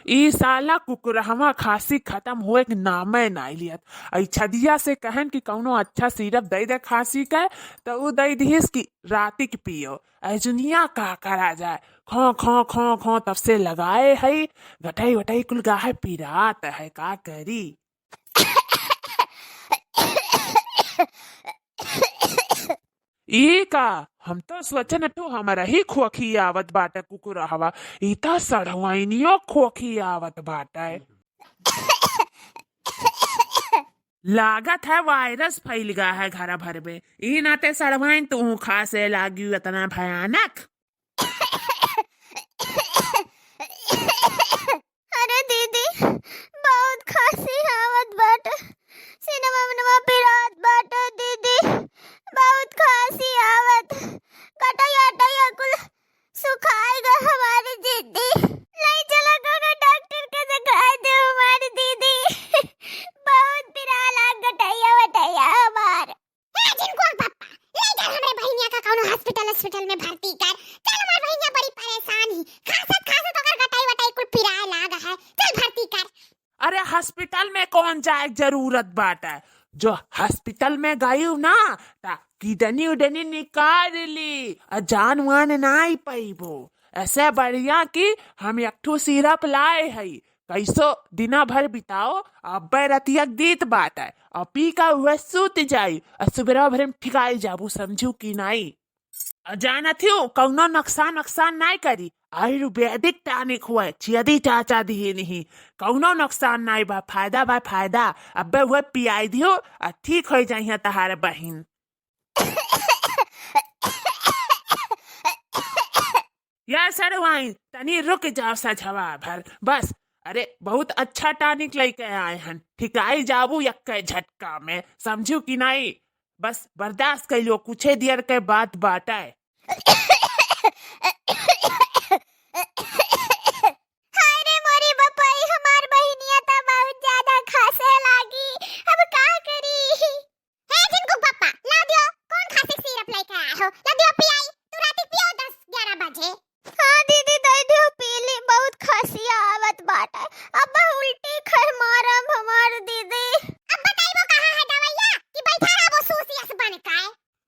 ई साला कुकुरहवा खांसी खत्म होए के नामे नाई लियत। आई छदिया से कहन कि कौनो अच्छा सिरप दे दे खांसी का, तो उ दे दिहिस कि रातिक पियो। ऐजुनिया का करा जाए, खो खो खो खो तब से लगाए है, गटई वटई कुल गाहे पिरात है, का करी। ई का हम तो सोचन तो हमारा ही खोखी आवत बाटे कुकुरहवा, ई तो सड़वाइनियो खोखी आवत बाटे। लागत है वायरस फैल गया है घर भर में, ई नाते सड़वाइन तू खा से लागी इतना भयानक। अरे दीदी बहुत खांसी आवत बाटे, सिनेमा में पिरात बाटे दीदी, बहुत खांसी आवत, कटैया कटैया कुल सुखाए गए हमारी दीदी। नहीं चला कोनो डॉक्टर के दिखा दे हमारी दीदी। बहुत पिराला कटैया वटैया हमार। जिनको पापा ले जा हमरे बहिनिया का कोनो हॉस्पिटल में भर्ती कर। चल हमार बहिनिया बड़ी परेशान ही, खासत खासत ओकर कटाई वटाई कुल पिराए लागा है, चल भर्ती कर। अरे हॉस्पिटल में कौन जाए जरूरत बाटे, जो हॉस्पिटल में गई ना ता किडनी उडनी निकाल ली, जान वान नाई पैबो। ऐसे बढ़िया कि हम एक ठो सिरप लाए है, कैसो दिना भर बिताओ, अब रतिया दीत बात है, और पी का वह सूत जाई, और सुबह भर में ठिकाई जाबू, समझू कि नहीं। जाना थियो कौनो नुकसान नहीं करी, आयुर्वेदिक टॉनिक हुए चियदी चाचा दी नहीं, कौनो नुकसान नहीं बा, फायदा। अब वह पियाई दियो और ठीक हो जाइए तहारे बहिन। या सरवाइन तनी रुक जाओ सजवा भर बस। अरे बहुत अच्छा टॉनिक लेके आए हैं, ठिकाई जाबू एक झटका में, समझू कि नहीं। बस बर्दाश्त कर लो, कुछ देर के बाद बाटे। अरे मोरी बपाई हमार बहिनिया ता बहुत ज्यादा खासे लागी, अब का करी। हे जिनको पापा ला दियो, कौन खांसी सिरप लेके आया हो, ला दियो पियाई, तू रात पियो 10-11 बजे। हां दीदी दे दियो पी ली, बहुत खांसी आवत बाटे, अब उल्टी खर मारम हमार दीदी। अब बताइबो कहां है दवाइया कि बैठा रहबो सूसियस बन के।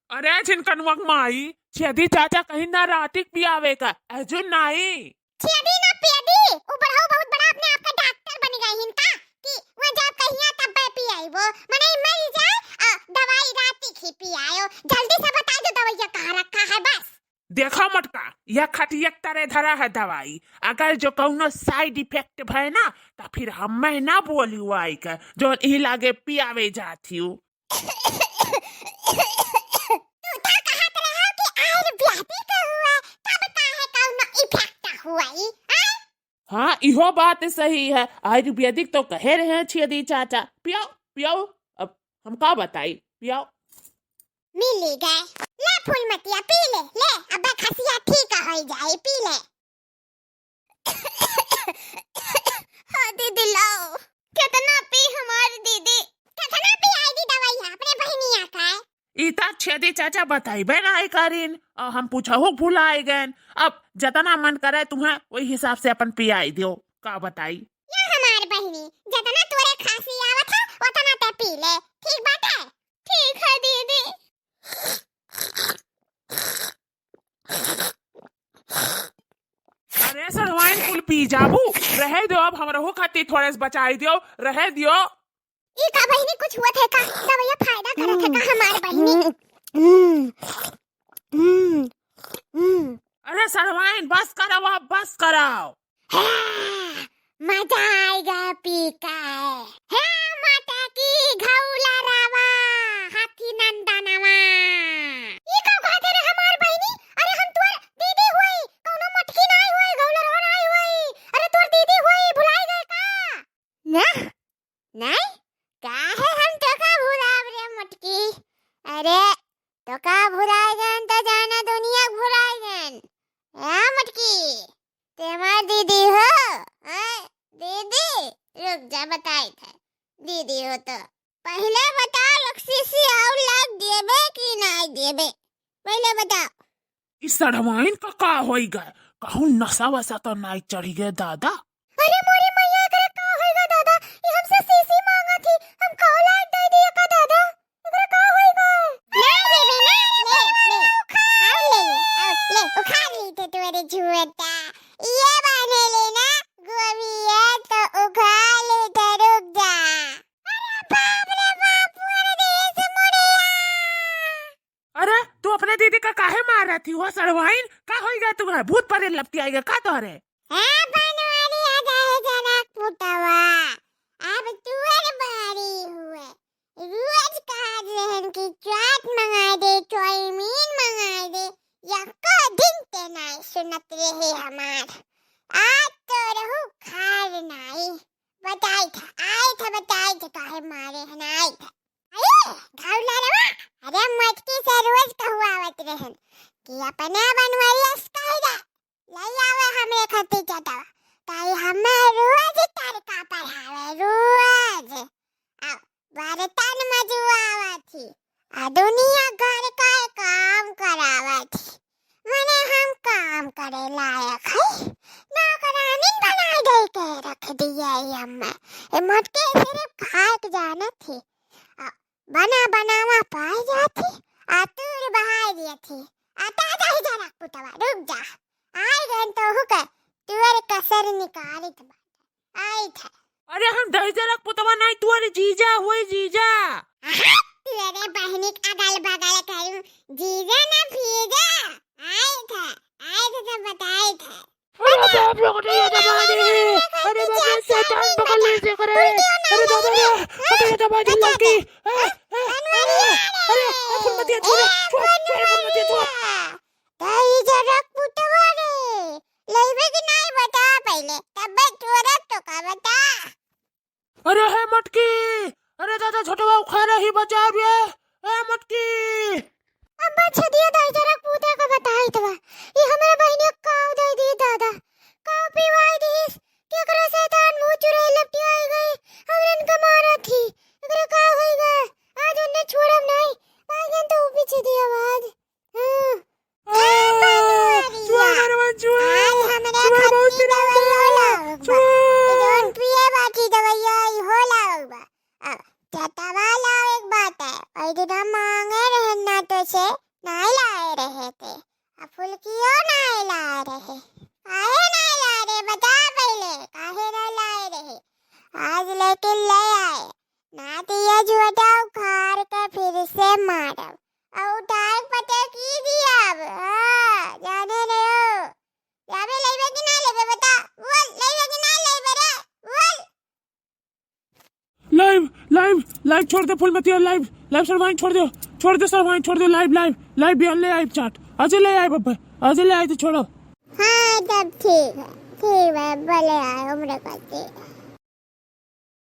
अरे छिनकनवक माई, छेदी चाचा कहीं ना रातिक पियावे का अर्जुन नहीं। छेदी ना पियदी, ऊपर हो बहुत बड़ा अपने आप का डॉक्टर बन गई हिनका कि वो जब कहिया तब पियाइबो, मने मर जाए दवाई रातिक ही पियायो। जल्दी से बता दो दवाइया कहां रखा है बस। देखो मटका, यह खटिया तरह धरा है दवाई, अगर जो कौनो साइड इफेक्ट भय ना तो फिर हम ना बोली आई का जो ही लागे पियावे जाती हूँ। हाँ इहो बात सही है, आयुर्वेदिक तो कहे रहे हैं छेदी चाचा, पियो पियो, अब हम का बताई, पियो। मिल गए, ले फूलमतिया पी ले, ले अब खसिया ठीक हो जाए, पी ले। हाँ दीदी लाओ, कितना पी हमारी दीदी, कितना पी आई दी दवाई अपने बहनिया का। इता छेदी चाचा बताइबे ना करीन, और हम पूछो भुलाए गए। अब जितना मन करे तुम्हें वही हिसाब से अपन पियाई दियो, का बताई। या हमार बहनी जितना तोरे खांसी आवत है उतना ते पी ले, ठीक बात है। ठीक है दीदी। अरे सरवाइन कुल पी जाबू, रहे दो, अब हम रहो खाती थोड़े से बचाई दियो, रहे दियो। ई का बहनी कुछ हुआ थे का, दवाइया फायदा करत है का हमार बहनी। अरे सरवाइन बस कराओ, अब बस कराओ। मजा आएगा पी का। हे माता की घौला रावा हाथी नंदनवा। ई का कहते रे हमार बहनी, अरे हम तोर दीदी होई, कोनो मटकी नहीं होई, घौला रावा नहीं होई, अरे तोर दीदी होई, भुलाई गए का। ना नहीं काहे हम तो का भुलाव रे मटकी, अरे तो का भुलाए गन तो जाना दुनिया भुलाए गन। आ मटकी ते हमार दीदी हो, दीदी रुक जा बताई था। इस सड़वाइन का होई गए कहूँ नशा वसा तो नहीं चढ़ी गए दादा। अरे मोरी मैया एकरा का होइगा दादा, ये हमसे सीसी मांगा थी, हम काहे लायक दे दिया का दादा, एकरा का होइगा? ले बेबी ना, ले उखा ली तो तुम्हारे झूठा ये बने लेना गोभी है तो उखा ले तो रुक जा। अरे बाप रे बाप, पूरे देश मुड़िया। अरे तू अपने दीदी का काहे मार रही थी? वो सड़वाइन का होई गए तुम्हारे भूत परे लपटी आएगा का तोहरे? हाँ बनवारी आ जाए जनक पुतवा, अब तुअर बारी हुए, रोज कहा रहन की चाट मंगा दे, चाउमीन मंगा दे, यक्का दिन ते नहीं सुनत रहे हमार। आज तो रहू खार नहीं, बताई था काहे मारे हन आई था। अरे घावला रवा, अरे मटकी से रोज कहुआवत रहन कि अपना बनवारी अस्काइदा लई आवे हमरे खती चटावा, ताई हमें रोज तड़का पढ़ावे रोज। आओ बर्तन मजुआवा थी, आ दुनिया घर का काम करावा थी, मने हम काम करे लायक है ना करानी बना दे के रख दिया ये हमें। ये मटके सिर्फ खाए के जाना थी, बना बनावा पाई जाती, आतुर बहाई दिया थी। आता जा ही जनक पुतवा, रुक जा, आई गन तो हुके तुअर कसर निकाली त आई था। अरे हम दही जनक पुतवा नहीं तुअरे जीजा हुई जीजा। तुअरे बहनी अगल बगल करूं जीजा ना भीजा, आई था तो बताई था। अरे बाप रे ये दबादी, अरे बाप रे शैतान पकड़ ले से करे, अरे बाबा रे ये दबादी लगी। अरे फुलमती छोड़ फुलमती छोड़। दही जनक पुतवा रे लेबे कि नहीं बता पहले, तब तोरा तो का बता। अरे है मटकी, अरे दादा छोटवा खा रही बचा रे, ए मटकी। अब छदिया दही जनक पुतवा का बताई तवा, ये हमारे बहनी काव दे दी दादा, काव पीवाई दिस के करे शैतान मुंह चुराए लपटी आई गई, हमरे इनका मारा थी, एकरा का होई गए आज उन्हें छोड़ब नहीं, पागन तो पीछे दी आवाज। नहीं लाए रहे थे, फुलकियों नहीं लाए रहे, काहे नहीं लाए रहे बता पहले, काहे नहीं लाए रहे? आज लेकिन ले आए ना, दिया झूठा उखाड़ के फिर से मारब और उठाए पते की दिया। अब जाने रहे हो जाबे लेबे कि ना लेबे बता, बोल लेबे कि ना लेबे रे बोल। लाइव छोड़ दे फुलमती, लाइव सरवाइन छोड़ दे सरवाइन छोड़ दे, लाइव भी ले आई चाट आज ले आई बाबा, आज ले आई तो छोड़ो। हाँ तब ठीक है बोले आए उम्र करते।